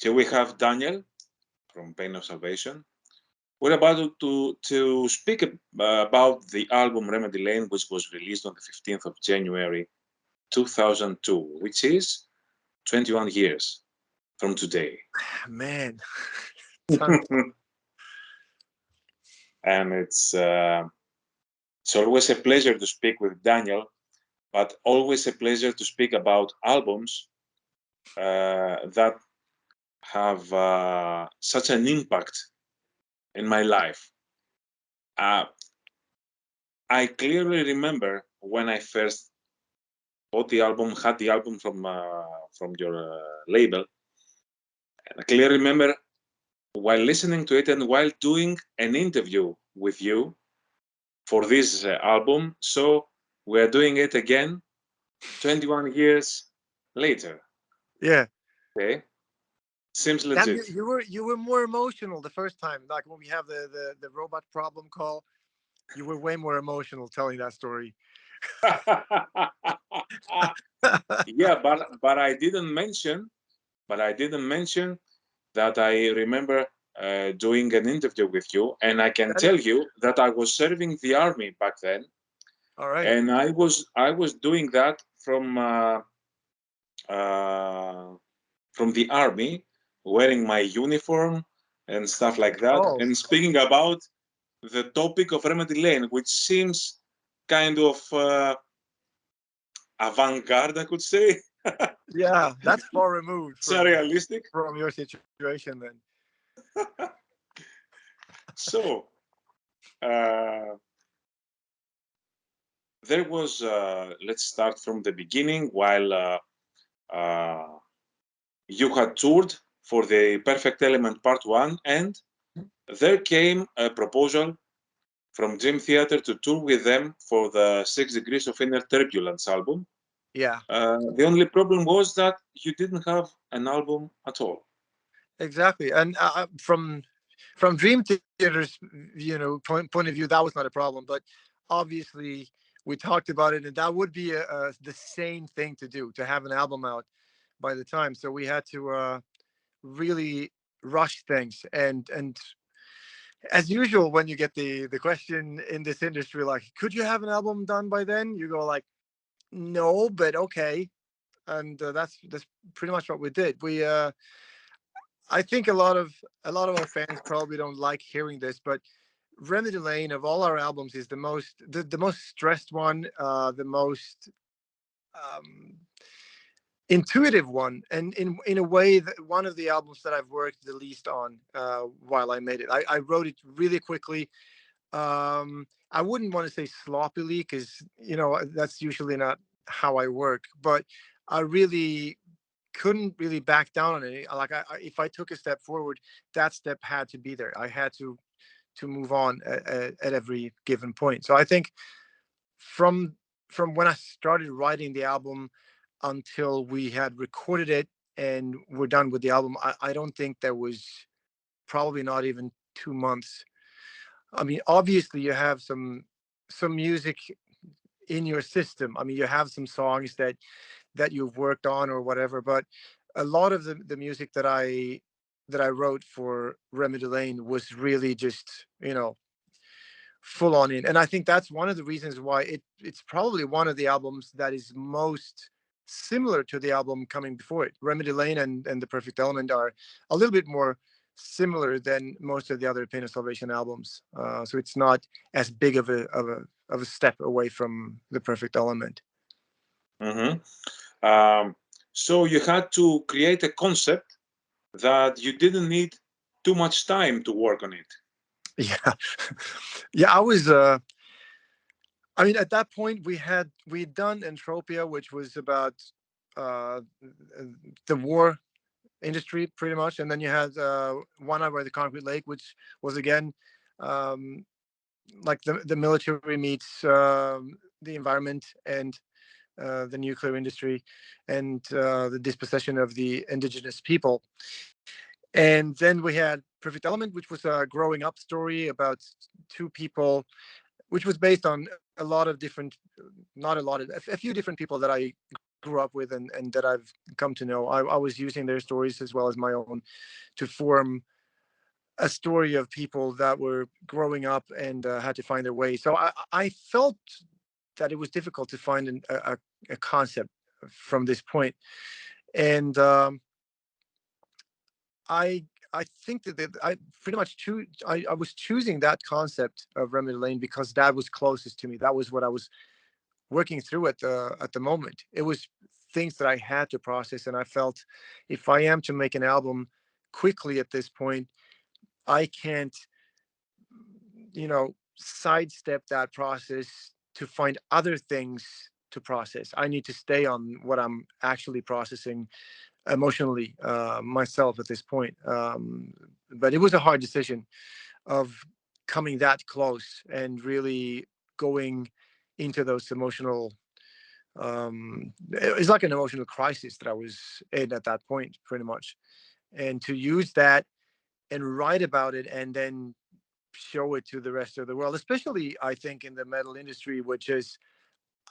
Here we have Daniel from Pain of Salvation. We're about to speak about the album Remedy Lane, which was released on the 15th of January 2002, which is 21 years from today. Man. And it's always a pleasure to speak with Daniel, but always a pleasure to speak about albums that have such an impact in my life. I clearly remember when I first bought the album, had the album from your label, and I clearly remember while listening to it and while doing an interview with you for this album. So we're doing it again 21 years later. Yeah. Okay. Seems Damn, legit. you were more emotional the first time. Like when we have the robot problem call, you were way more emotional telling that story. Yeah, but I didn't mention that I remember doing an interview with you, and I can That is tell you that I was serving the army back then, all right. and I was doing that uh, from the army, wearing my uniform and stuff like that, Oh, and speaking about the topic of Remedy Lane, which seems kind of avant-garde, I could say. yeah, that's far removed Surrealistic. from your situation then. So uh, there was, let's start from the beginning, while uh, you had toured for the Perfect Element Part 1, and there came a proposal from Dream Theater to tour with them for the 6 Degrees of Inner Turbulence album. Yeah, The only problem was that you didn't have an album at all. exactly. And from Dream Theater's point of view, that was not a problem. But obviously, we talked about it, and that would be the same thing to do, to have an album out by the time. So we had to really rush things. And as usual, when you get the question in this industry, like, could you have an album done by then? You go like, no, but okay. And that's pretty much what we did. I think a lot of our fans probably don't like hearing this, but Remedy Lane of all our albums is the most stressed one, the most um, intuitive one, and in a way that one of the albums that I've worked the least on while I made it. I wrote it really quickly. I wouldn't want to say sloppily because that's usually not how I work, but I really couldn't really back down on it. Like if I took a step forward, that step had to be there. I had to move on at every given point. So I think from from when I started writing the album until we had recorded it and we're done with the album, I don't think there was probably not even 2 months. I mean, obviously you have some music in your system. I mean, you have some songs that you've worked on or whatever, but a lot of the music that I wrote for Remedy Lane was really just full on in. And I think that's one of the reasons why it's probably one of the albums that is most similar to the album coming before it. Remedy Lane and The Perfect Element are a little bit more similar than most of the other Pain of Salvation albums. So it's not as big of a step away from The Perfect Element. Mm-hmm. So you had to create a concept that you didn't need too much time to work on it. Yeah. Yeah, I mean, at that point we'd done Entropia, which was about uh the war industry pretty much, and then you had One Eye by the Concrete Lake, which was again um like the military meets the environment and the nuclear industry and the dispossession of the indigenous people. And then we had Perfect Element, which was a growing up story about two people, which was based on a lot of different, not a lot of, a few different people that I grew up with and that I've come to know. I was using their stories as well as my own to form a story of people that were growing up and had to find their way. So I felt that it was difficult to find a concept from this point. And I think that I pretty much I was choosing that concept of Remedy Lane because that was closest to me. That was what I was working through at the moment. It was things that I had to process, and I felt if I am to make an album quickly at this point, I can't, sidestep that process to find other things to process. I need to stay on what I'm actually processing emotionally myself at this point. But it was a hard decision of coming that close and really going into those emotional. It's like an emotional crisis that I was in at that point, pretty much, and to use that and write about it and then show it to the rest of the world, especially I think in the metal industry, which is,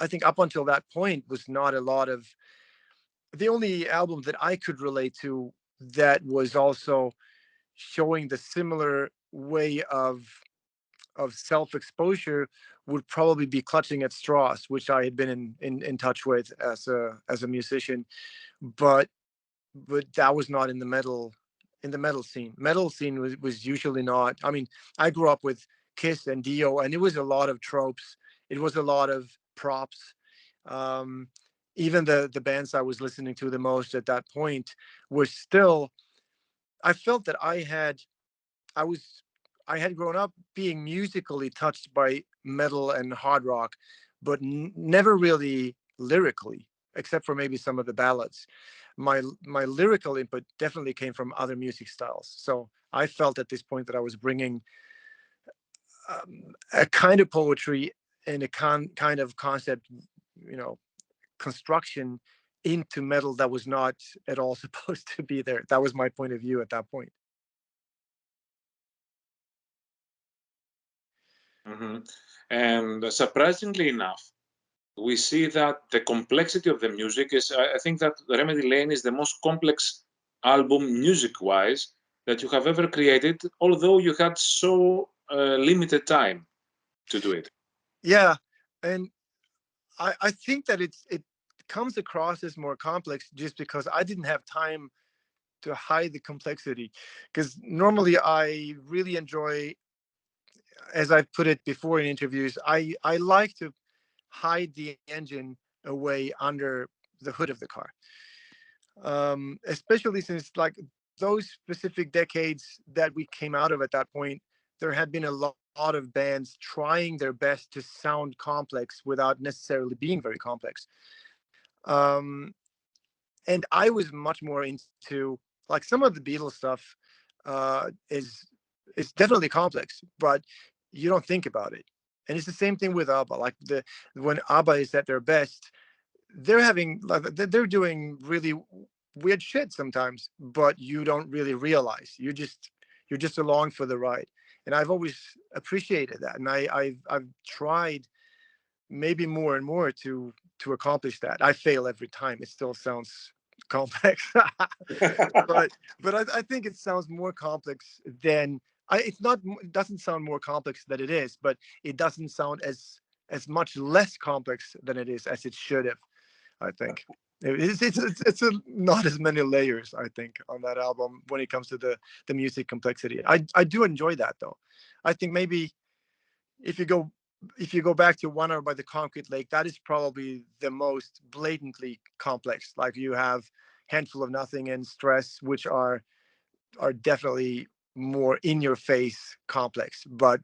I think up until that point was not a lot of, the only album that I could relate to that was also showing the similar way of self-exposure would probably be Clutching at Straws, which I had been in touch with as a musician, but that was not in the metal scene. Metal scene was usually not. I mean, I grew up with Kiss and Dio, and it was a lot of tropes. It was a lot of props. Um, Even the bands I was listening to the most at that point were still. I felt that I was I had grown up being musically touched by metal and hard rock, but never really lyrically, except for maybe some of the ballads. My lyrical input definitely came from other music styles. So I felt at this point that I was bringing a kind of poetry and a kind of concept, you know, construction into metal that was not at all supposed to be there. That was my point of view at that point. Mm-hmm. And surprisingly enough, we see that the complexity of the music is, I think that Remedy Lane is the most complex album music-wise that you have ever created, although you had so limited time to do it. Yeah. And I think that it comes across as more complex just because I didn't have time to hide the complexity. Because normally I really enjoy, as I've put it before in interviews, I like to hide the engine away under the hood of the car. Especially since like those specific decades that we came out of at that point, there had been a lot of bands trying their best to sound complex without necessarily being very complex. Um, and I was much more into like some of the Beatles stuff is definitely complex, but you don't think about it. And it's the same thing with ABBA. Like when ABBA is at their best, they're doing really weird shit sometimes, but you don't really realize. You're just along for the ride. And I've always appreciated that, and I've tried maybe more and more to accomplish that. I fail every time. It still sounds complex, but I think it sounds more complex than it's not. It doesn't sound more complex than it is, but it doesn't sound as much less complex than it is as it should have. I think not as many layers. I think on that album when it comes to the music complexity. I do enjoy that though. I think maybe if you go if you go back to One Hour by the Concrete Lake, that is probably the most blatantly complex. Like you have Handful of Nothing and Stress, which are definitely more in your face complex. But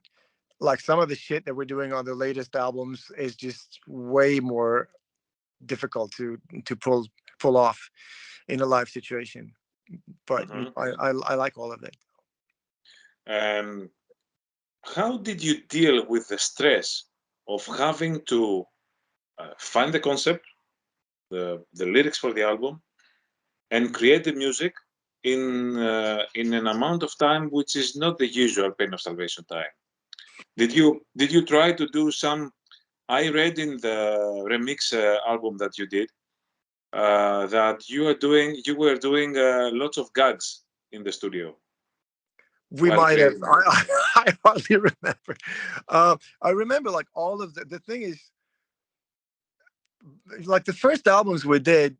like some of the shit that we're doing on the latest albums is just way more difficult to pull off in a live situation. But Mm-hmm. I like all of it. Um, how did you deal with the stress of having to find the concept, the lyrics for the album, and create the music in an amount of time which is not the usual Pain of Salvation time? Did you try to do some? I read in the remix album that you did that you were doing lots of gags in the studio We while might have. playing. I hardly remember. I remember like all of the thing is like the first albums we did,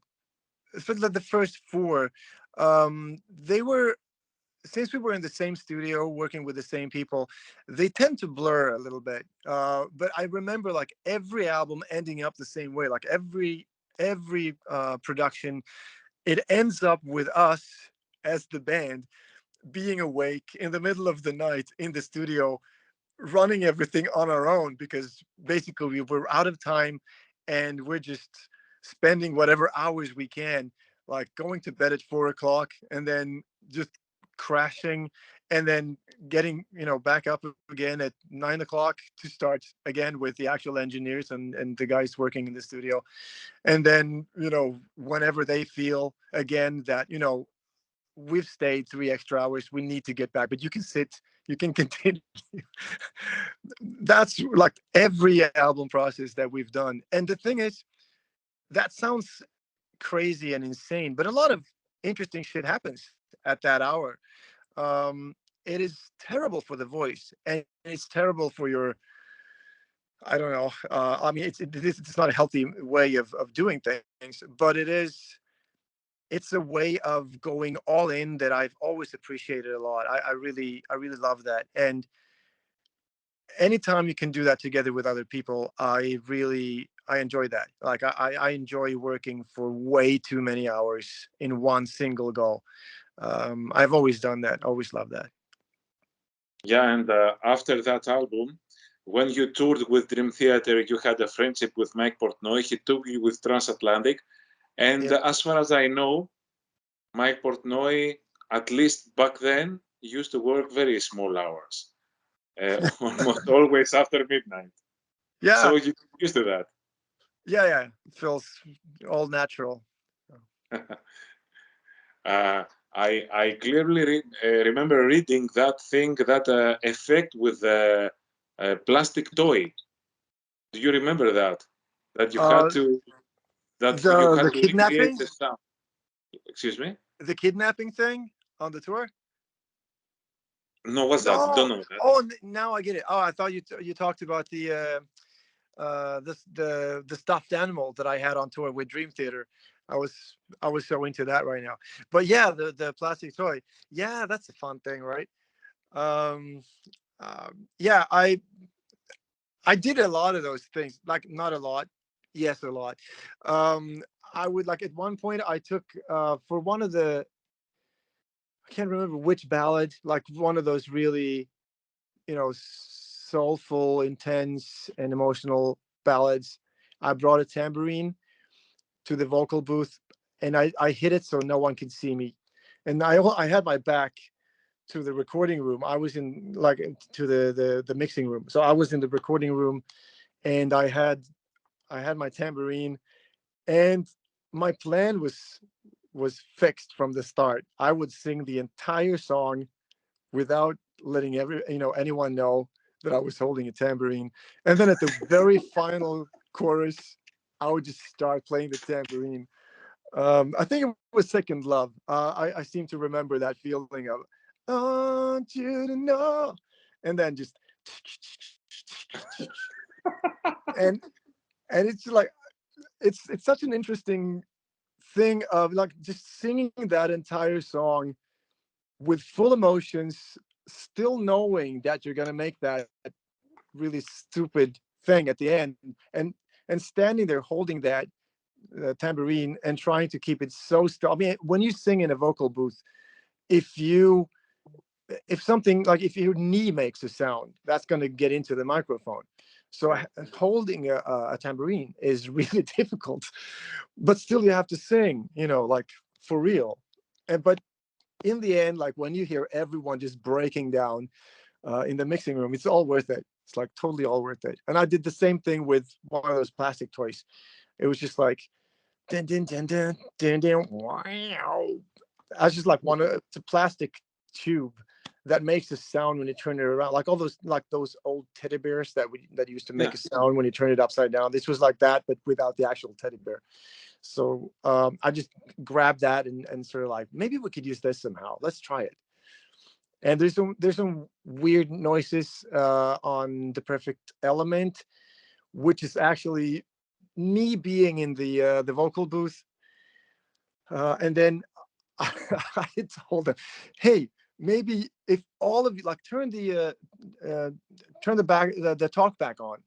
like the first four, they were, since we were in the same studio working with the same people, they tend to blur a little bit. But I remember like every album ending up the same way. Like every production, it ends up with us as the band being awake in the middle of the night in the studio running everything on our own, because basically we were out of time and we're just spending whatever hours we can, like going to bed at 4 o'clock and then just crashing and then getting back up again at 9 o'clock to start again with the actual engineers and the guys working in the studio. And then whenever they feel again that we've stayed 3 extra hours, we need to get back, but you can sit, you can continue. That's like every album process that we've done. And the thing is, that sounds crazy and insane, but a lot of interesting shit happens at that hour. It is terrible for the voice, and it's terrible for your, I don't know, I mean it's not a healthy way of doing things, but it's a way of going all in that I've always appreciated a lot. I really love that. And anytime you can do that together with other people, I enjoy that. Like I enjoy working for way too many hours in one single go. I've always done that, always loved that. Yeah, and after that album, when you toured with Dream Theater, you had a friendship with Mike Portnoy. He took you with Transatlantic, and Yeah. as far as I know, Mike Portnoy, at least back then, used to work very small hours, almost always after midnight. Yeah. So you used to that. Yeah. It feels all natural. I clearly remember reading that thing, that effect with the plastic toy. Do you remember that? That you had Uh, to you the had the to recreate kidnapping, the sound. Excuse me? the kidnapping thing on the tour. No, what's that? Don't No. know that. Oh, now I get it. Oh, I thought you talked about the stuffed animal that I had on tour with Dream Theater. I was I was so into that right now. But yeah, the plastic toy. Yeah, that's a fun thing, right? Um, yeah, I did a lot of those things. Like not a lot. Yes, a lot. Um, I would like at one point I took for one of the, I can't remember which ballad, like one of those really soulful, intense, and emotional ballads. I brought a tambourine to the vocal booth, and I hit it so no one could see me. And I had my back to the recording room. I was in like to the mixing room. So I was in the recording room, and I had my tambourine, and my plan was fixed from the start. I would sing the entire song without letting anyone know that I was holding a tambourine. And then at the very final chorus, I would just start playing the tambourine. I think it was Second Love. I seem to remember that feeling of "I want you to know," and then just and it's like it's such an interesting thing of like just singing that entire song with full emotions, still knowing that you're gonna make that really stupid thing at the end, and and standing there holding that tambourine and trying to keep it so still. I mean, when you sing in a vocal booth, if you if something like if your knee makes a sound, that's going to get into the microphone. So holding a tambourine is really difficult, but still you have to sing, like for real. And but in the end, like when you hear everyone just breaking down in the mixing room, it's all worth it. It's like totally all worth it. And I did the same thing with one of those plastic toys. It was just like dun, dun, dun, dun, dun, dun, wow. I was just like it's a plastic tube, that makes a sound when you turn it around, like all those, like those old teddy bears that used to make Yeah. a sound when you turn it upside down. This was like that, but without the actual teddy bear. So I just grabbed that and sort of like, maybe we could use this somehow. Let's try it. And there's some weird noises on the perfect element, which is actually me being in the vocal booth, and then I told them, "Hey, maybe if all of you like turn the talk back on,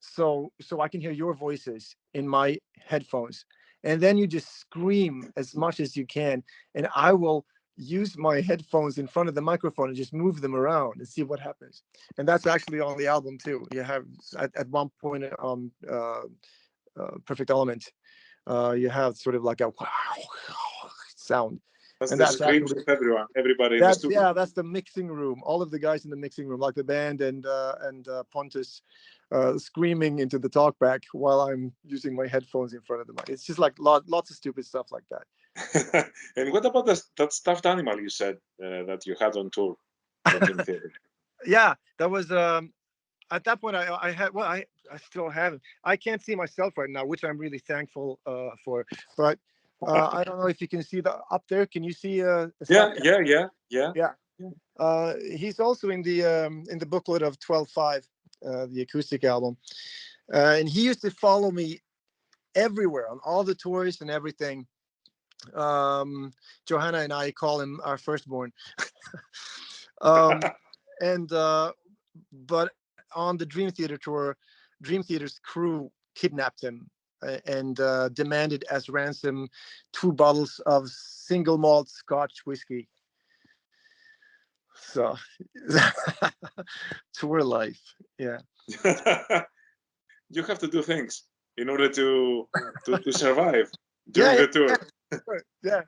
so I can hear your voices in my headphones, and then you just scream as much as you can, and I will use my headphones in front of the microphone and just move them around and see what happens." And that's actually on the album too. You have at one point on Perfect Element, you have sort of like a sound, That's and the that's screams actually of everybody in the studio. that's the mixing room. All of the guys in the mixing room, like the band and Pontus, screaming into the talkback while I'm using my headphones in front of the mic. It's just like lots of stupid stuff like that. And what about that stuffed animal you said that you had on tour, the Dream Theater? Yeah, that was at that point I had, well, I still have it. I can't see myself right now, which I'm really thankful for. But I don't know if you can see the up there. Can you see Yeah, stuffed? yeah. Yeah. He's also in the booklet of 12.5, the acoustic album, and he used to follow me everywhere on all the tours and everything. Johanna and I call him our firstborn. And but on the Dream Theater tour, Dream Theater's crew kidnapped him and demanded as ransom 2 bottles of single malt Scotch whiskey. So tour life, yeah. You have to do things in order to survive Yeah, during the yeah, tour. yeah.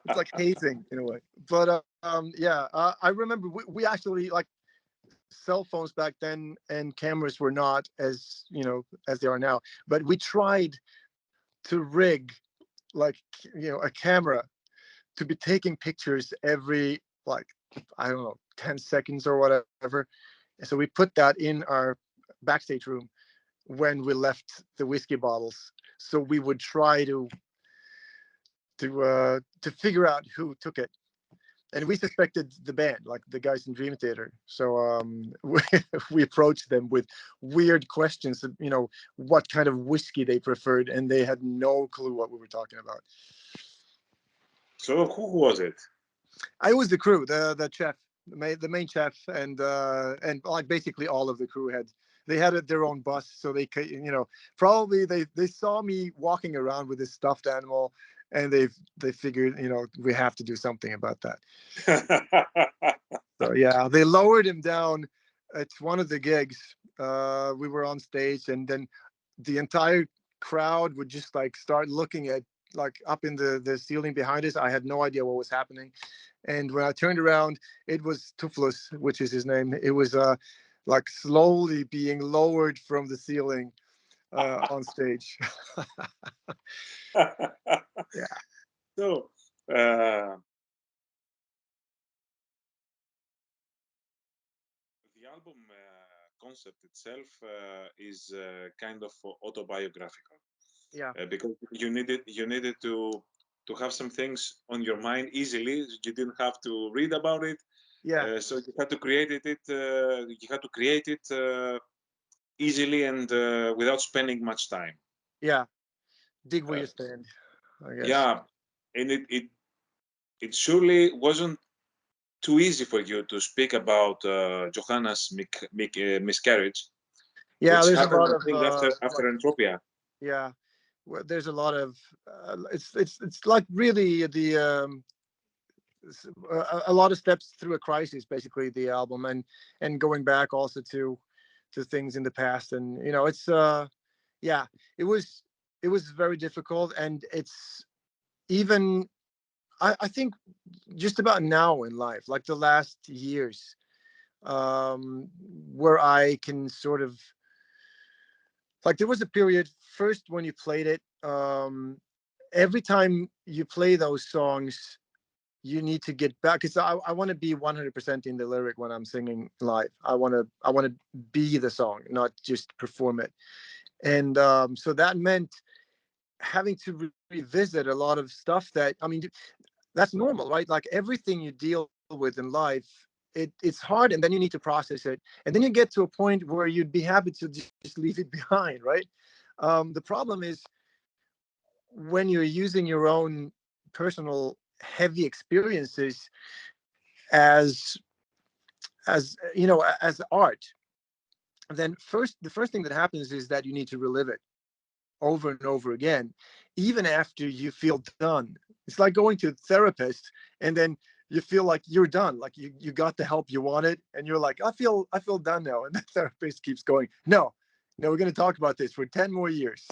It's like hazing in a way. But yeah, I remember we actually, like, cell phones back then and cameras were not as, as they are now. But we tried to rig, like, a camera to be taking pictures every, like, I don't know, 10 seconds or whatever. And so we put that in our backstage room when we left the whiskey bottles. So we would try to figure out who took it. And we suspected the band, like the guys in Dream Theater. So we approached them with weird questions, what kind of whiskey they preferred, and they had no clue what we were talking about. So who was it? I was the crew, the chef, the main chef, and like basically all of the crew they had their own bus, so they could, probably they saw me walking around with this stuffed animal, and they figured, we have to do something about that. So yeah, they lowered him down at one of the gigs. We were on stage, and then the entire crowd would just like start looking at, like, up in the ceiling behind us. I had no idea what was happening. And when I turned around, it was Tuflos, which is his name. It was like slowly being lowered from the ceiling on stage. Yeah. So uh, the album concept itself is kind of autobiographical. Yeah. Because you needed to have some things on your mind easily. You didn't have to read about it. Yeah. So you had to create it. You had to create it easily and without spending much time. Yeah. Dig where Uh, you stand, I guess. yeah, and it surely wasn't too easy for you to speak about Johanna's miscarriage, Yeah, which there's a happened, lot I of think, after like, Entropia. yeah, there's a lot of it's like really a lot of steps through a crisis, basically, the album, and going back also to things in the past. And it's yeah, it was very difficult. And it's even, I think, just about now in life, like the last years, where I can sort of, like, there was a period first when you played it, every time you play those songs, you need to get back, because I want to be 100% in the lyric when I'm singing live. I want to be the song, not just perform it. And so that meant having to revisit a lot of stuff that, I mean, that's normal, right? Like everything you deal with in life, it's hard, and then you need to process it, and then you get to a point where you'd be happy to just leave it behind, right? The problem is when you're using your own personal heavy experiences as as art, then the first thing that happens is that you need to relive it over and over again, even after you feel done. It's like going to a therapist, and then you feel like you're done, like you got the help you wanted, and you're like, I feel done now. And the therapist keeps going, no, we're going to talk about this for 10 more years.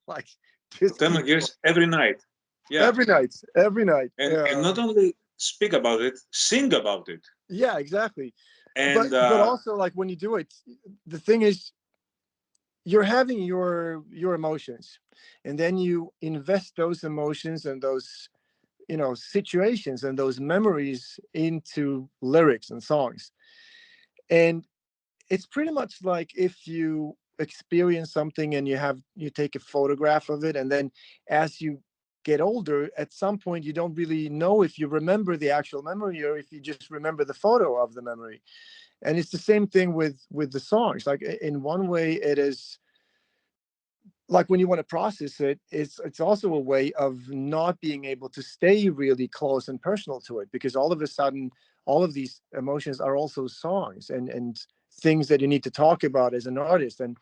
Like, For just 10 keep years, every night. Yeah. every night. And not only speak about it, sing about it. Yeah, exactly. But And also, like, when you do it, the thing is, you're having your emotions, and then you invest those emotions and those situations and those memories into lyrics and songs. And it's pretty much like if you experience something and you take a photograph of it, and then as you get older, at some point you don't really know if you remember the actual memory or if you just remember the photo of the memory. And it's the same thing with the songs. Like, in one way, it is like, when you want to process it, it's also a way of not being able to stay really close and personal to it, because all of a sudden all of these emotions are also songs, and things that you need to talk about as an artist, and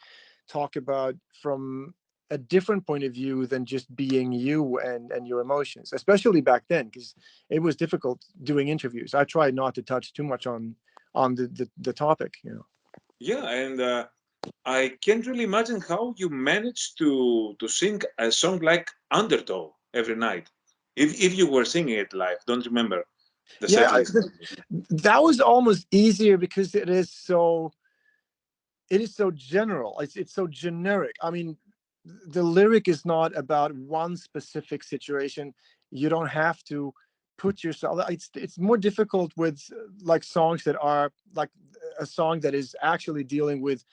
talk about from a different point of view than just being you and your emotions, especially back then, because it was difficult doing interviews. I tried not to touch too much on the topic, yeah, and I can't really imagine how you managed to sing a song like Undertow every night. If you were singing it live, don't remember the Yeah, set list. that was almost easier because it is so general. It's so generic. I mean, the lyric is not about one specific situation. You don't have to put yourself. It's more difficult with like songs that are like a song that is actually dealing with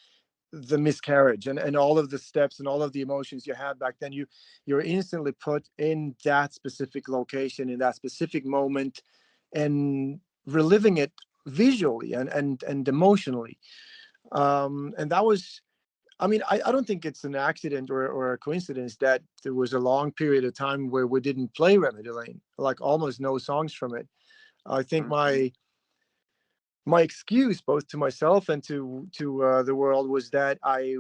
the miscarriage and all of the steps and all of the emotions you had back then. You're instantly put in that specific location, in that specific moment, and reliving it visually and emotionally. And that was, I mean, I don't think it's an accident or a coincidence that there was a long period of time where we didn't play Remedy Lane, like almost no songs from it. I think Mhm. my excuse, both to myself and to the world, was that I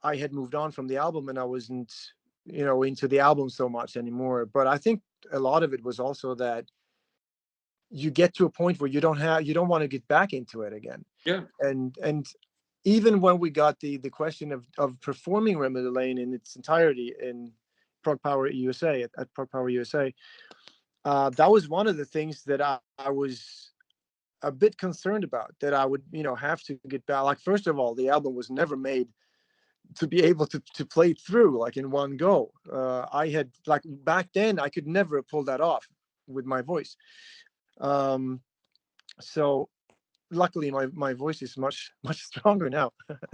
had moved on from the album, and I wasn't into the album so much anymore. But I think a lot of it was also that you get to a point where you don't want to get back into it again. Yeah. And even when we got the question of performing Remedy Lane in its entirety in Prog Power USA, at Prog Power USA, that was one of the things that I was a bit concerned about, that I would have to get back. Like, first of all, the album was never made to be able to play through like in one go. I had, like, back then I could never pull that off with my voice. um so luckily my voice is much stronger now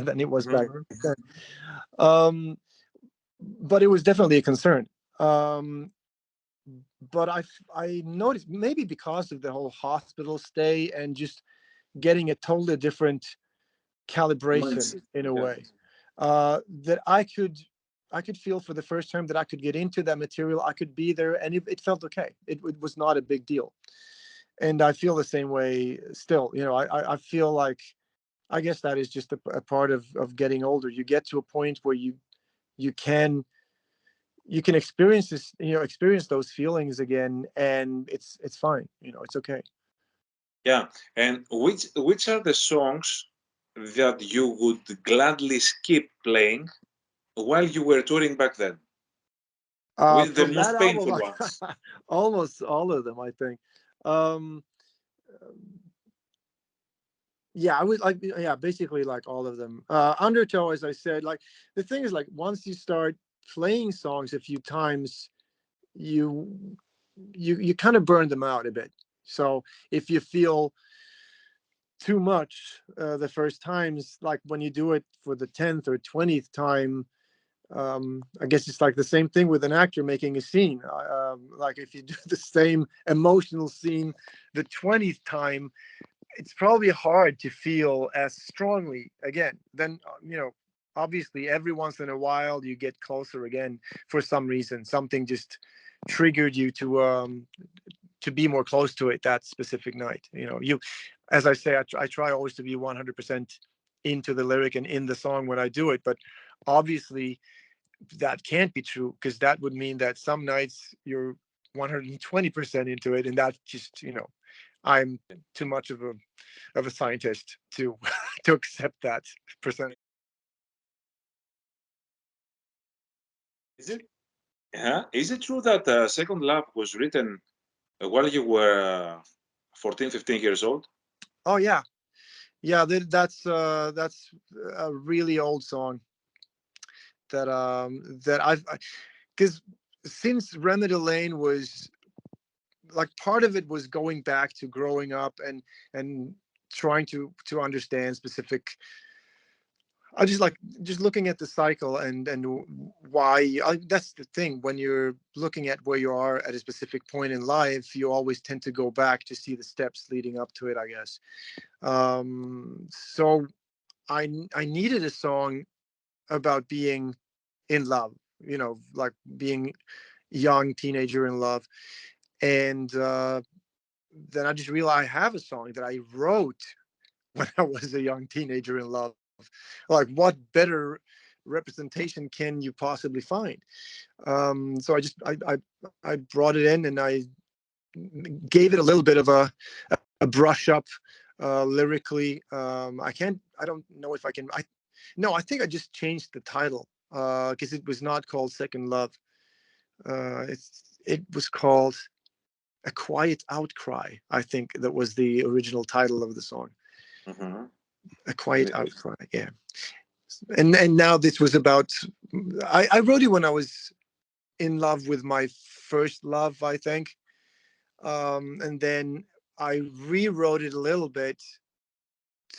than it was Mhm. back then. um but it was definitely a concern. um but I noticed, maybe because of the whole hospital stay and just getting a totally different calibration Mindset. in a Yeah. way, that I could feel for the first time that I could get into that material. I could be there, and it felt okay. It was not a big deal. And I feel the same way still. I feel like, I guess that is just a part of getting older. You get to a point where you can you can experience experience those feelings again, and it's fine. It's okay. Yeah. And which are the songs that you would gladly skip playing while you were touring back then? With the From that most album, painful like, ones. almost all of them, I think. um yeah, I was like, yeah, basically like all of them. Undertow, as I said, like, the thing is, like, once you start playing songs a few times, you you kind of burn them out a bit. So if you feel too much the first times, like when you do it for the 10th or 20th time, I guess it's like the same thing with an actor making a scene. Like if you do the same emotional scene the 20th time, it's probably hard to feel as strongly again. Then, obviously every once in a while you get closer again for some reason. Something just triggered you to be more close to it that specific night. As I say, I try always to be 100% into the lyric and in the song when I do it, but obviously that can't be true, because that would mean that some nights you're 120% into it, and that just, I'm too much of a scientist to to accept that percentage. Is it? Yeah. Is it true that Second Love was written while you were 14, 15 years old? Oh yeah, yeah. That's a really old song that I've, because since Remedy Lane was like, part of it was going back to growing up and trying to understand specific. I just looking at the cycle and why. That's the thing, when you're looking at where you are at a specific point in life, you always tend to go back to see the steps leading up to it, I guess. So I needed a song about being in love, like being young teenager in love. And then I just realized I have a song that I wrote when I was a young teenager in love. Like, what better representation can you possibly find? So I brought it in, and I gave it a little bit of a brush up lyrically. I don't know if I can. No, I think I just changed the title because it was not called Second Love. It was called A Quiet Outcry. I think that was the original title of the song. Mm-hmm. A Quiet Outcry. Yeah. And now this was about. I wrote it when I was in love with my first love, I think, and then I rewrote it a little bit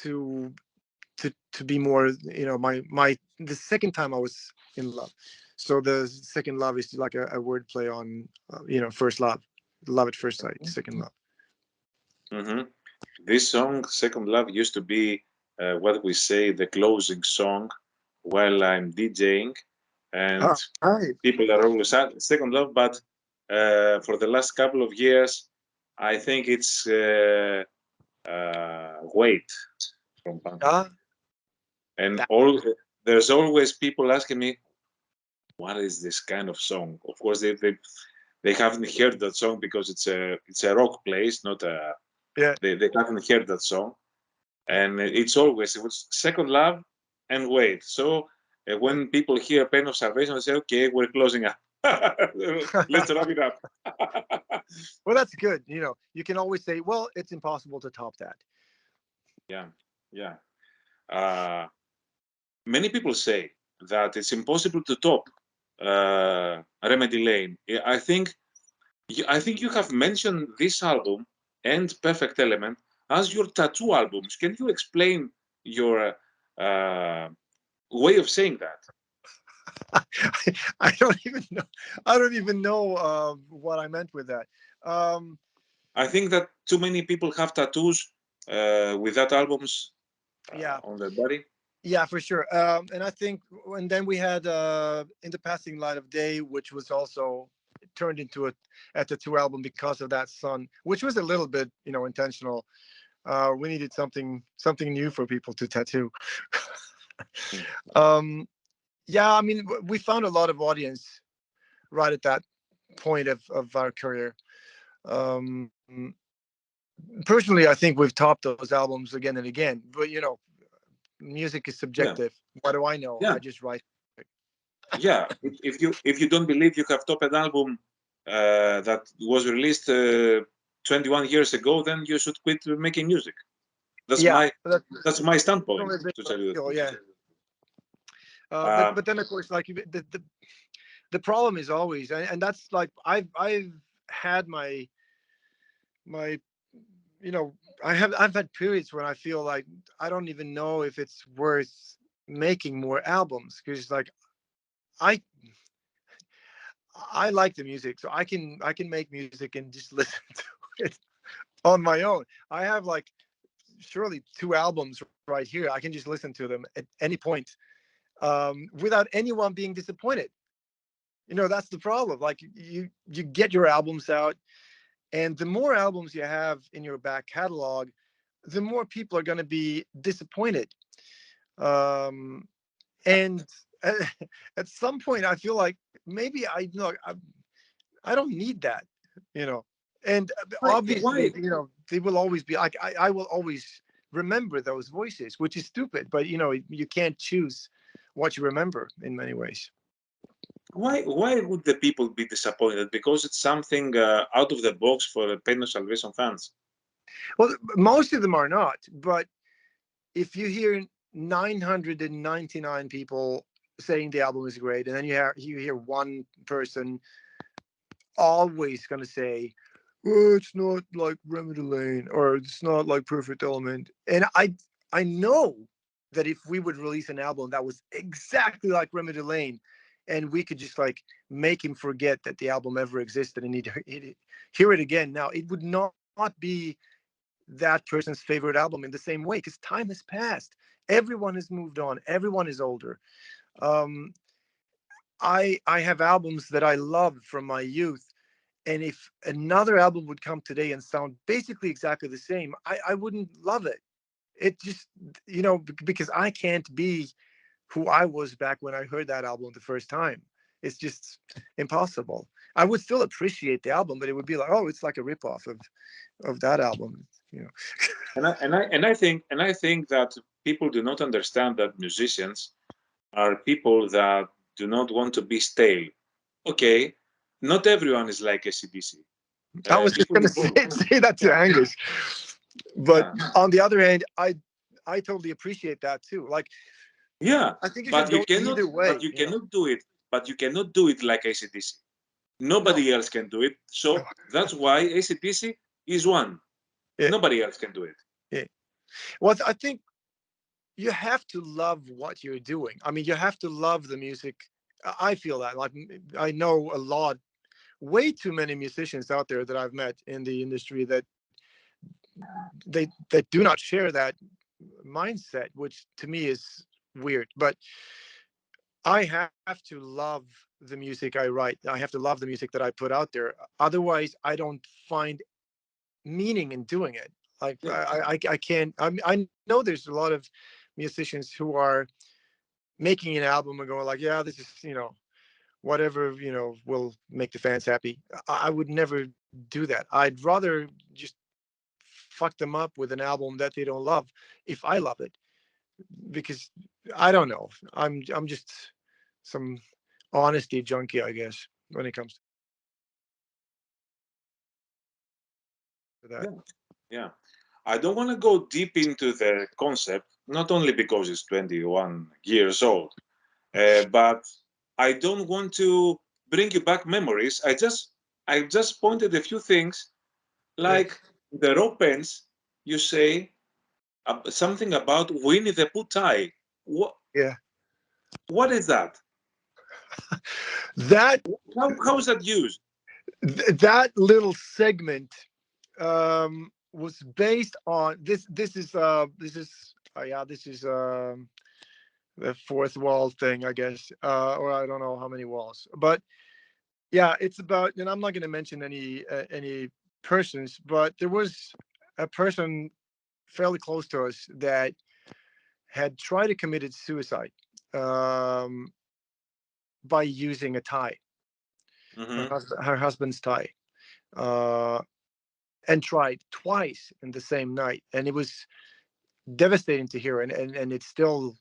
to to be more, my the second time I was in love. So the second love is like a word play on first love, love at first sight, second love. Mm-hmm. This song, Second Love, used to be what we say the closing song while I'm DJing, and Right. people are always at Second Love. But for the last couple of years, I think it's Wait from Punk. And That, there's always people asking me, what is this kind of song? Of course, they haven't heard that song because it's a rock place, not a. yeah. They haven't heard that song, and it was Second Love and Wait. So when people hear Pain of Salvation, they say, okay, we're closing up. Let's wrap it up. Well, that's good. You can always say, well, it's impossible to top that. Yeah, yeah. Many people say that it's impossible to top Remedy Lane. I think you have mentioned this album and Perfect Element as your tattoo albums. Can you explain your way of saying that? I don't even know. I don't even know what I meant with that. Um, I think that too many people have tattoos with that albums yeah, on their body. yeah, for sure. And I think, and then we had In the Passing Light of Day, which was also turned into a tattoo album because of that sun, which was a little bit, intentional. We needed something new for people to tattoo. um, yeah, I mean, we found a lot of audience right at that point of our career. Um, Personally, I think we've topped those albums again and again. But music is Yeah, subjective. What do I know? yeah, I just write. yeah. If you don't believe you have topped an album that was released 21 years ago, then you should quit making music. That's Yeah, my that's my standpoint, to tell you the truth. yeah. But Um, then of course, like the problem is always, and that's like I've had my you know, I've had periods when I feel like I don't even know if it's worth making more albums, because like I I like the music, so I can make music and just listen to it on my own. I have like surely 2 albums right here. I can just listen to them at any point, without anyone being disappointed. That's the problem. Like you get your albums out, and the more albums you have in your back catalog, the more people are going to be disappointed. Um, and at, at some point, I feel like maybe I don't need that, you know. And Why? obviously, they will always be like I will always remember those voices, which is stupid, but you can't choose what you remember in many ways. Why would the people be disappointed? Because it's something out of the box for the Pain of Salvation fans. Well, most of them are not, but if you hear 999 people saying the album is great, and then you hear one person always going to say, oh, it's not like Remedy Lane, or it's not like Perfect Element. And I know that if we would release an album that was exactly like Remedy Lane, and we could just like make him forget that the album ever existed, and he'd hear it again, now it would not be that person's favorite album in the same way, because time has passed. Everyone has moved on. Everyone is older. Um, I have albums that I loved from my youth, and if another album would come today and sound basically exactly the same, I wouldn't love it. It just, because I can't be who I was back when I heard that album the first time. It's just impossible. I would still appreciate the album, but it would be like, oh, it's like a ripoff of that album. And I think that people do not understand that musicians are people that do not want to be stale. Okay, not everyone is like AC/DC. I was just People gonna say, evolve. say that to Yeah, Angus, but yeah, on the other hand, I totally appreciate that too. Like, yeah. I think you should But you go cannot. either But way. you cannot do it. But you cannot do it like AC/DC. No, Nobody else can do it. no, So that's why AC/DC is one. yeah, Nobody else can do it. yeah. Well, I think you have to love what you're doing. I mean, you have to love the music. I feel that. Like, I know a lot, way too many musicians out there that I've met in the industry that do not share that mindset, which to me is weird. But I have to love the music I write. I have to love the music that I put out there. Otherwise, I don't find meaning in doing it. Like Yeah, I can't. I know there's a lot of musicians who are making an album and going like, yeah, this is whatever will make the fans happy. I would never do that. I'd rather just fuck them up with an album that they don't love if I love it, because I don't know. I'm just some honesty junkie, I guess, when it comes to that. yeah, yeah. I don't want to go deep into the concept, not only because it's 21 years old, but I don't want to bring you back memories. I just pointed a few things, Yeah, like the raw pens. You say something about Winnie the Pooh tie. What yeah. what is that? That How is that used? that little segment was based on this is the fourth wall thing, I guess, or I don't know how many walls, but yeah, it's about, and I'm not going to mention any persons, but there was a person fairly close to us that had tried to commit suicide, um, by using a tie, Hmm. her husband's tie, uh, and tried twice in the same night, and it was devastating to hear, and it's still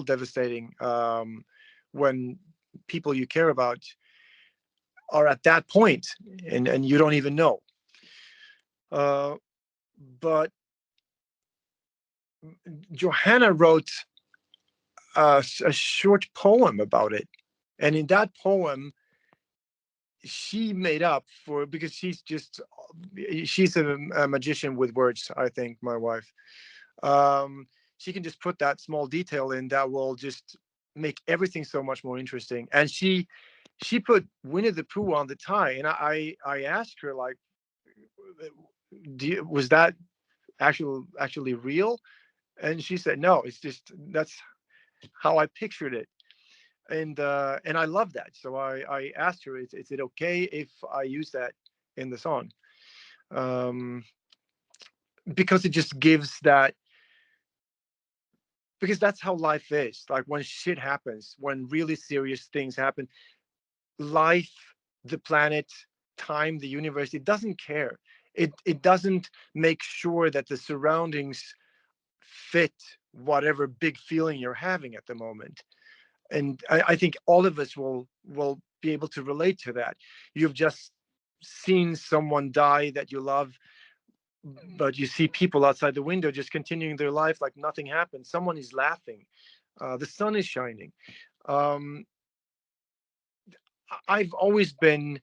devastating, when people you care about are at that point, and you don't even know. Uh, but Johanna wrote a short poem about it, and in that poem, she made up for, because she's just she's a magician with words, I think, my wife. um, she can just put that small detail in that will just make everything so much more interesting. And she put Winnie the Pooh on the tie, and I asked her, like, was that actually real? And she said, no, it's just that's how I pictured it. And I love that. So I asked her, is it okay if I use that in the song? Um, because it just gives that, because that's how life is. Like when shit happens, when really serious things happen, life, the planet, time, the universe, it doesn't care. It doesn't make sure that the surroundings fit whatever big feeling you're having at the moment. And I think all of us will be able to relate to that. You've just seen someone die that you love, but you see people outside the window just continuing their life like nothing happened. Someone is laughing. The sun is shining. Um, I've always been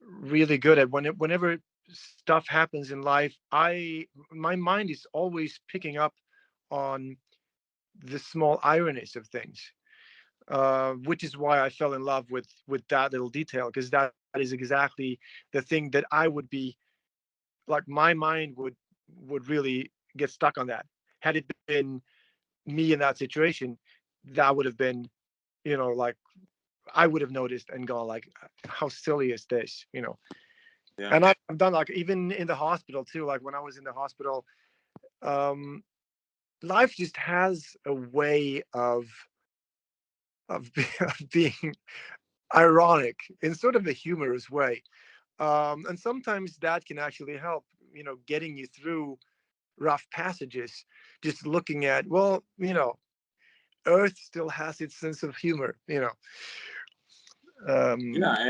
really good at whenever stuff happens in life. My mind is always picking up on the small ironies of things, which is why I fell in love with that little detail, because that is exactly the thing that I would be like. My mind would really get stuck on that. Had it been me in that situation, that would have been, like, I would have noticed and gone like, how silly is this? Yeah. And I've done, like, even in the hospital too. Like when I was in the hospital, um, life just has a way of being ironic in sort of a humorous way. And sometimes that can actually help, getting you through rough passages. Just looking at, well, Earth still has its sense of humor. Yeah,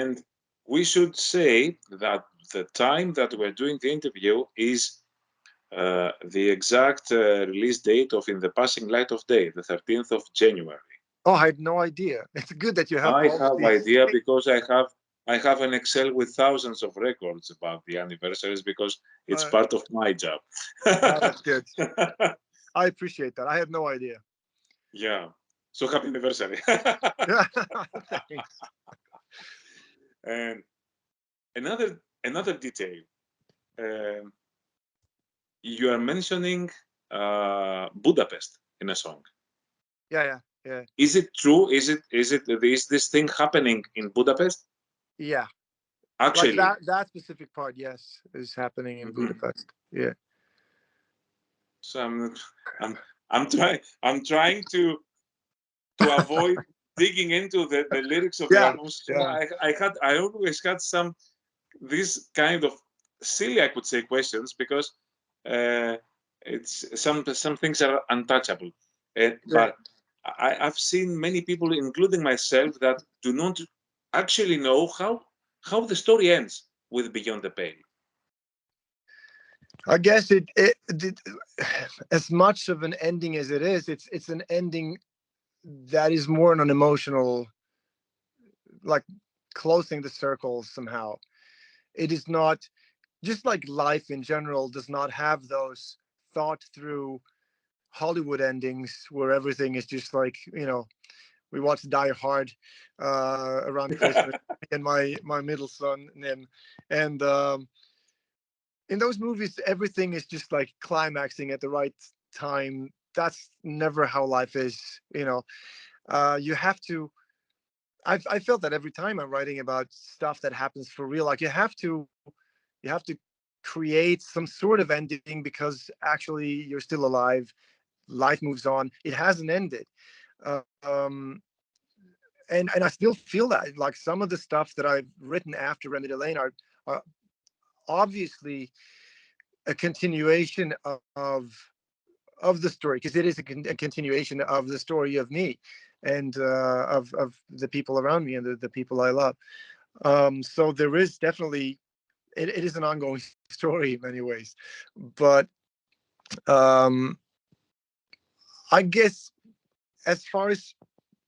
and we should say that the time that we're doing the interview is the exact release date of In the Passing Light of Day, the 13th of January. Oh, I had no idea. It's good that you have I all of have these. idea because I have an Excel with thousands of records about the anniversaries because it's Uh, part of my job. that's good. I appreciate that. I had no idea. Yeah. So happy anniversary. Thanks. And another detail. Um you are mentioning Budapest in a song. Yeah, yeah, Is it true? Is this thing happening in Budapest? yeah. Like Actually. that specific part, yes, is happening in Mhm. Budapest. Yeah. So I'm I'm trying to avoid digging into the lyrics of the Yeah, album. So yeah. I always had some this kind of silly, I could say, questions because uh, it's some things are untouchable. Yeah. But I've seen many people, including myself, that do not actually know how the story ends with Beyond the Pale. I guess it as much of an ending as it is, it's an ending that is more on an emotional, like, closing the circle somehow. It is not, just like life in general does not have those thought through Hollywood endings where everything is just like, we watched Die Hard around Christmas, and my middle son Nim, and in those movies everything is just like climaxing at the right time. That's never how life is. You have to. I felt that every time I'm writing about stuff that happens for real, like you have to create some sort of ending because actually you're still alive. Life moves on. It hasn't ended. Um, and I still feel that, like, some of the stuff that I've written after Remy Delane are obviously a continuation of the story, because it is a continuation of the story of me and of the people around me and the people I love. So there is definitely, it is an ongoing story in many ways, but um, I guess as far as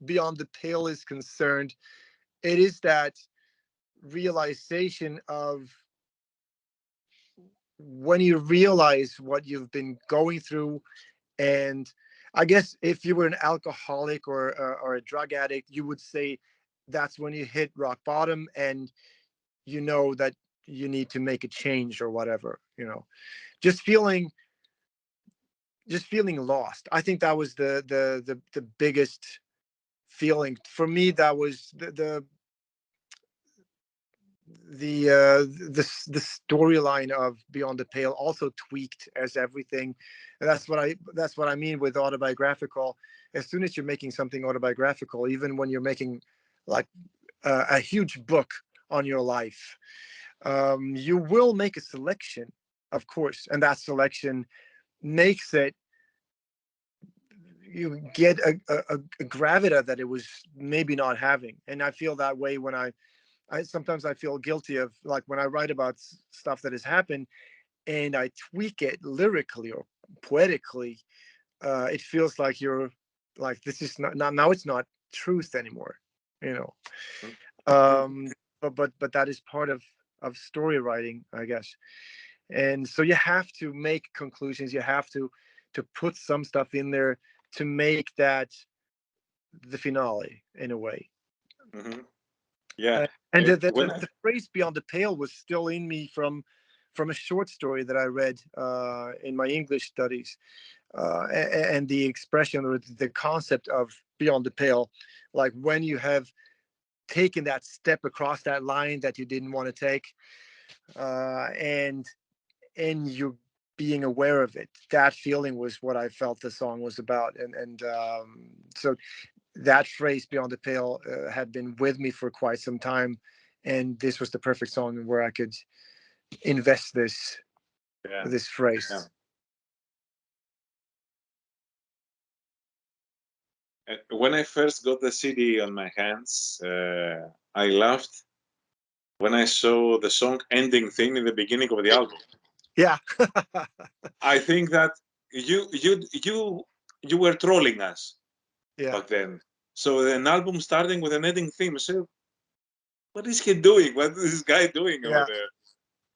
Beyond the Pale is concerned, it is that realization of when you realize what you've been going through, and I guess if you were an alcoholic or a drug addict, you would say that's when you hit rock bottom, and you know that you need to make a change or whatever. Just feeling just feeling lost. I think that was the biggest feeling for me. That was the storyline of Beyond the Pale, also tweaked as everything. And that's what I mean with autobiographical. As soon as you're making something autobiographical, even when you're making like a huge book on your life, you will make a selection, of course, and that selection makes it, you get a gravita that it was maybe not having. And I feel that way when I sometimes I feel guilty of, like, when I write about stuff that has happened and I tweak it lyrically or poetically. It feels like you're like, this is not now, it's not truth anymore, you know. Um, but that is part of story writing, I guess. And so you have to make conclusions. You have to put some stuff in there to make that the finale in a way. Mm-hmm. Yeah. And When the phrase "beyond the pale" was still in me from a short story that I read in my English studies, and the expression or the concept of beyond the pale, like when you have taken that step across that line that you didn't want to take, and you're being aware of it. That feeling was what I felt the song was about, and so that phrase "beyond the pale" had been with me for quite some time, and this was the perfect song where I could invest yeah, this yeah. phrase. When I first got the CD on my hands, I laughed when I saw the song ending theme in the beginning of the album. Yeah. I think that you were trolling us Yeah. back then. So an album starting with an ending theme. So what is he doing? What is this guy doing over Yeah. there?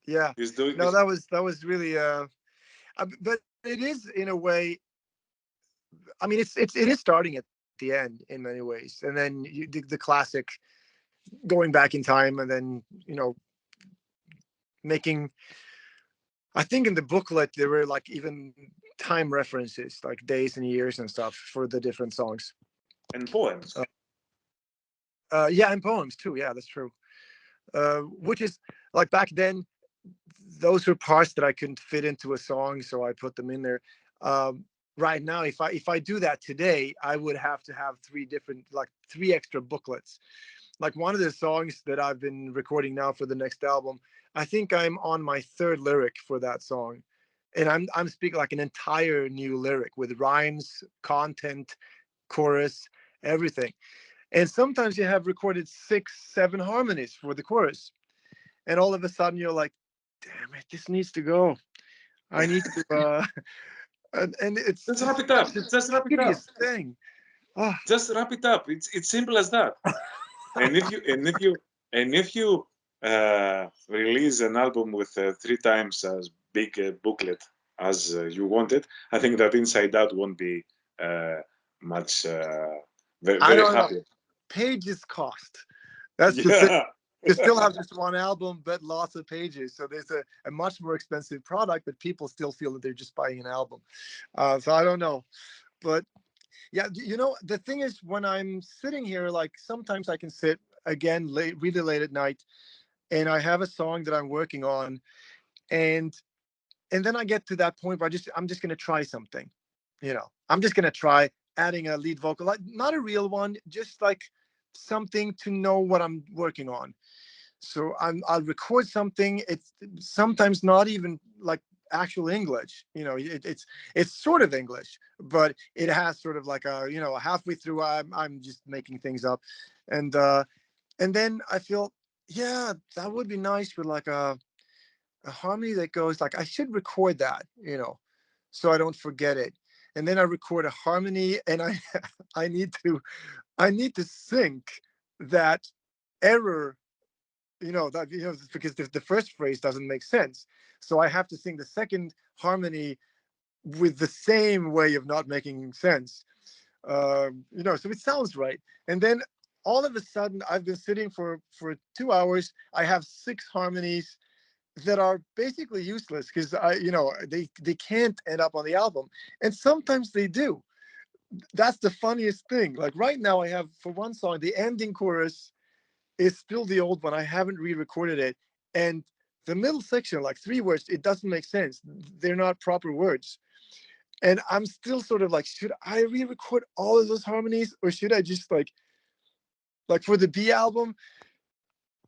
Yeah. He's doing No, this. that was really but it is in a way. I mean, it is starting at the end in many ways, and then the classic going back in time, and then making. I think in the booklet there were like even time references, like days and years and stuff for the different songs. And poems. Yeah, and poems too. Yeah, that's true. Which is like back then, those were parts that I couldn't fit into a song, so I put them in there. Right now, if I do that today, I would have to have three extra booklets. Like one of the songs that I've been recording now for the next album, I think I'm on my third lyric for that song, and I'm speaking like an entire new lyric with rhymes, content, chorus, everything. And sometimes you have recorded 6, 7 harmonies for the chorus, and all of a sudden you're like, damn it, this needs to go. I need to and it's Just wrap just it up. such a Just wrap it up. tedious thing. Oh, Just wrap it up. It's simple as that. And if you release an album with 3 times as big a booklet as you wanted, I think that Inside Out won't be uh, much very, I very don't know. happy. Pages cost. That's the thing. Yeah. You still have just one album, but lots of pages. So there's a much more expensive product, but people still feel that they're just buying an album. So I don't know. But yeah, the thing is, when I'm sitting here, like sometimes I can sit again late, really late at night, and I have a song that I'm working on, and then I get to that point where I'm just gonna try something. I'm just gonna try adding a lead vocal, like not a real one, just like something to know what I'm working on. So I'll record something. It's sometimes not even like actual English. It's sort of English, but it has sort of like halfway through I'm just making things up, and then I feel, yeah, that would be nice with like a harmony that goes like, I should record that, so I don't forget it. And then I record a harmony, and I I need to I need to sync that error, because the first phrase doesn't make sense. So I have to sing the second harmony with the same way of not making sense. So it sounds right. And then all of a sudden, I've been sitting for 2 hours. I have six harmonies that are basically useless because they can't end up on the album, and sometimes they do. That's the funniest thing. Like right now, I have for one song the ending chorus is still the old one. I haven't re-recorded it, and the middle section, like three words, it doesn't make sense. They're not proper words. And I'm still sort of like, should I re-record all of those harmonies, or should I just like for the B album,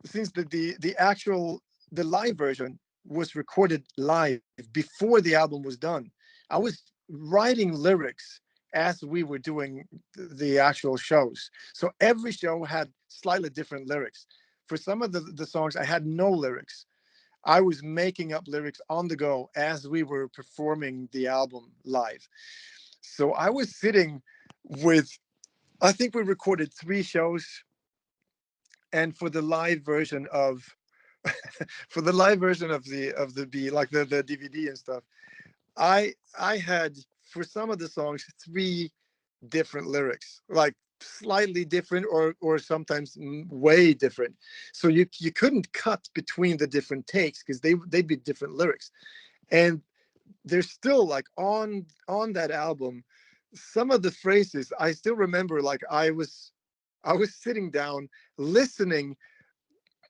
since the live version was recorded live before the album was done, I was writing lyrics as we were doing the actual shows. So every show had slightly different lyrics. For some of the songs, I had no lyrics. I was making up lyrics on the go as we were performing the album live. So I was sitting with, I think we recorded three shows, and for the live version of for the live version of the B, like the DVD and stuff, I had for some of the songs three different lyrics, like slightly different or sometimes way different. So you couldn't cut between the different takes because they'd be different lyrics. And they're still like on that album, some of the phrases I still remember. Like I was sitting down listening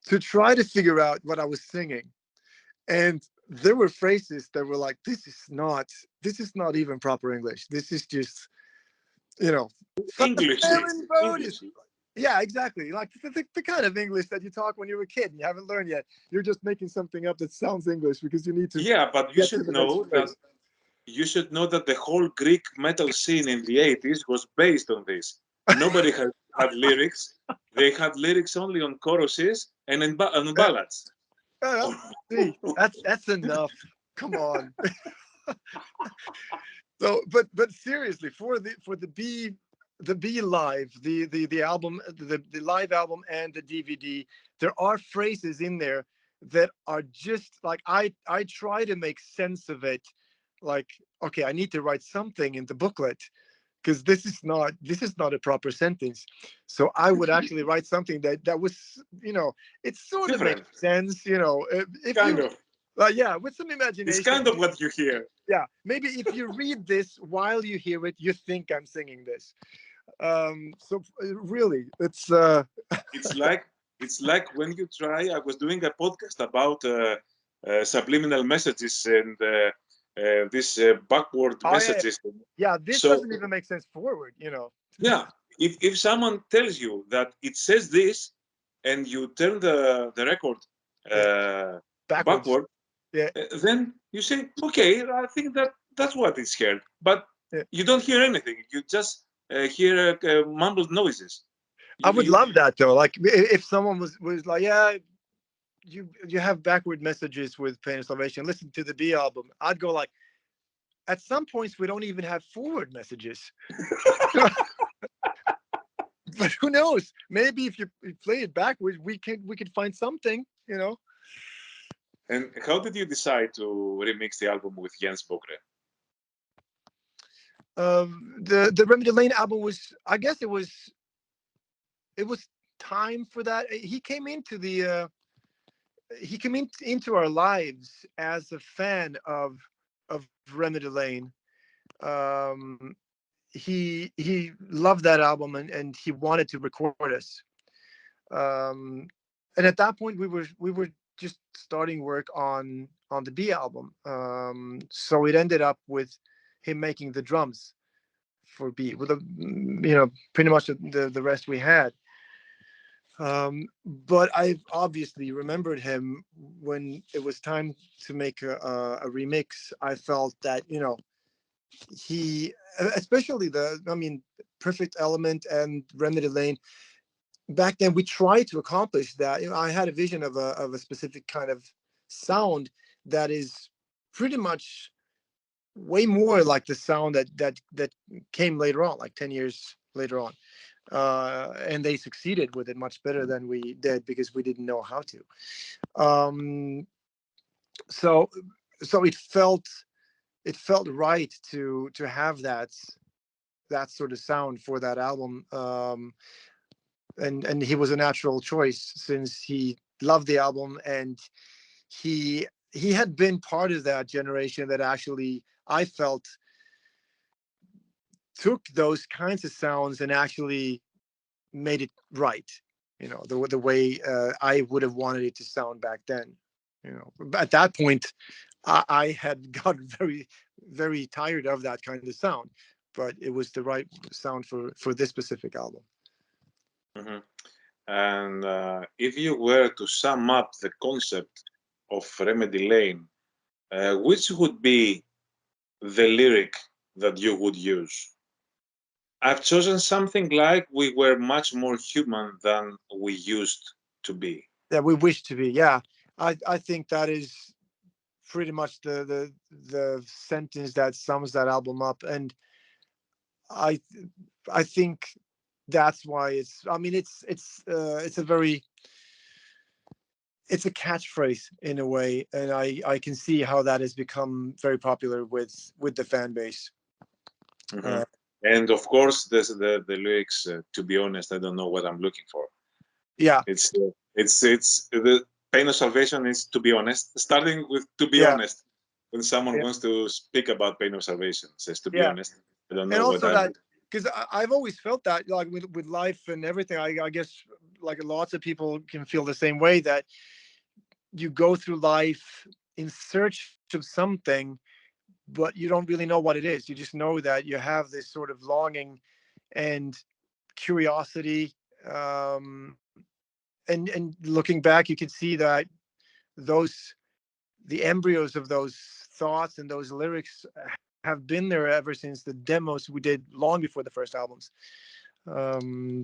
to try to figure out what I was singing, and there were phrases that were like, this is not even proper English. This is just, you know English. boat is. English. Yeah, exactly, like the kind of English that you talk when you're a kid and you haven't learned yet. You're just making something up that sounds English because you need to Yeah, but get to the next phrase. you should know that the whole Greek metal scene in the 80s was based on this. Nobody had lyrics. They had lyrics only on choruses and on Yeah. ballads. See, that's enough. Come on. So, but seriously, for the B live, the album, the live album and the DVD, there are phrases in there that are just like, I try to make sense of it. Like, okay, I need to write something in the booklet because this is not a proper sentence. So I would actually write something that was, it sort of makes Different, sense, if kind you, of. yeah, with some It's imagination. kind of what you hear. Yeah, maybe if you read this while you hear it, you think I'm singing this. So really, It's like when you try. I was doing a podcast about subliminal messages and these backward oh yeah, messages. yeah, this So doesn't even make sense forward. yeah, if someone tells you that it says this, and you turn the record Yeah, uh, backwards. backward, Yeah, then you say, okay, I think that's what is heard, but yeah. you don't hear anything. You just hear mumbled noises. I You, would you love that though. Like if someone was like, yeah, you have backward messages with Pain and Salvation. Listen to the B album. I'd go like, at some points we don't even have forward messages. But who knows? Maybe if you play it backwards, we could find something. And how did you decide to remix the album with Jens Bogre? The Remedy Lane album was, I guess it was time for that. He came into our lives as a fan of Remedy Lane. Um, he loved that album, and he wanted to record us. Um, and at that point, we were just starting work on the B album. So it ended up with him making the drums for B, with pretty much the rest we had. But I obviously remembered him when it was time to make a remix. I felt that he, especially Perfect Element and Remedy Lane. Back then, we tried to accomplish that. I had a vision of a specific kind of sound that is pretty much way more like the sound that came later on, like 10 years later on. and they succeeded with it much better than we did because we didn't know how to. Um, so so it felt right to have that sort of sound for that album. And he was a natural choice since he loved the album, and he had been part of that generation that actually I felt took those kinds of sounds and actually made it right. The way I would have wanted it to sound back then. At that point, I had gotten very, very tired of that kind of sound, but it was the right sound for this specific album. Mhm. And if you were to sum up the concept of Remedy Lane, which would be the lyric that you would use? I've chosen something like we were much more human than we used to be. That we wish to be. Yeah, I think that is pretty much the sentence that sums that album up. And I I think that's why I mean, it's a very, it's a catchphrase in a way, and I can see how that has become very popular with the fan base. Hmm. Uh, And of course, the lyrics. To be honest, I don't know what I'm looking for. yeah, It's the pain of salvation is to be honest. Starting with to be yeah, honest, when someone yeah, wants to speak about pain of salvation, says to be yeah. honest. I don't And know what also I'm. that, because I've always felt that, like with life and everything, I guess like lots of people can feel the same way, that you go through life in search of something, but you don't really know what it is. You just know that you have this sort of longing and curiosity. Um, and looking back, you can see that those the embryos of those thoughts and those lyrics have been there ever since the demos we did long before the first albums.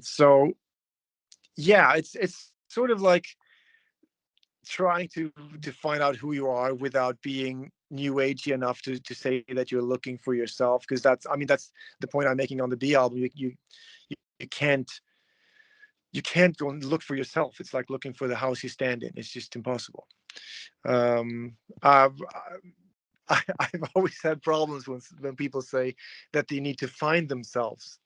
So yeah, it's sort of like trying to find out who you are without being new agey enough to say that you're looking for yourself, because that's the point I'm making on the B album. You can't go and look for yourself. It's like looking for the house you stand in. It's just impossible. um I've I've always had problems when people say that they need to find themselves.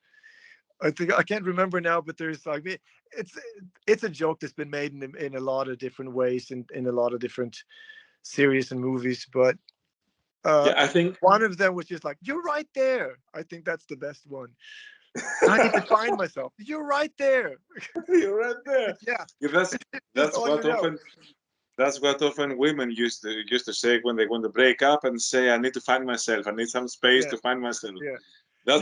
I think I can't remember now, but there's like it's it's a joke that's been made in a lot of different ways, in a lot of different series and movies. But uh, Yeah, I think one of them was just like, "You're right there." I think that's the best one. I need to find myself. You're right there. you're right there. Yeah, Yeah, just that's all you what know. often that's what often women used to say when they want to break up and say, "I need to find myself. I need some space Yeah, to find myself." yeah.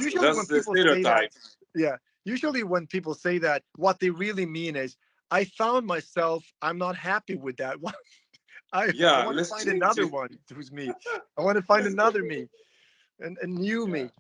Usually That's when the people say that, stereotype. yeah, usually when people say that, what they really mean is, I found myself. I'm not happy with that one. I Yeah, want to let's find change another it. one who's me. I want to find another me, and a new Yeah. me.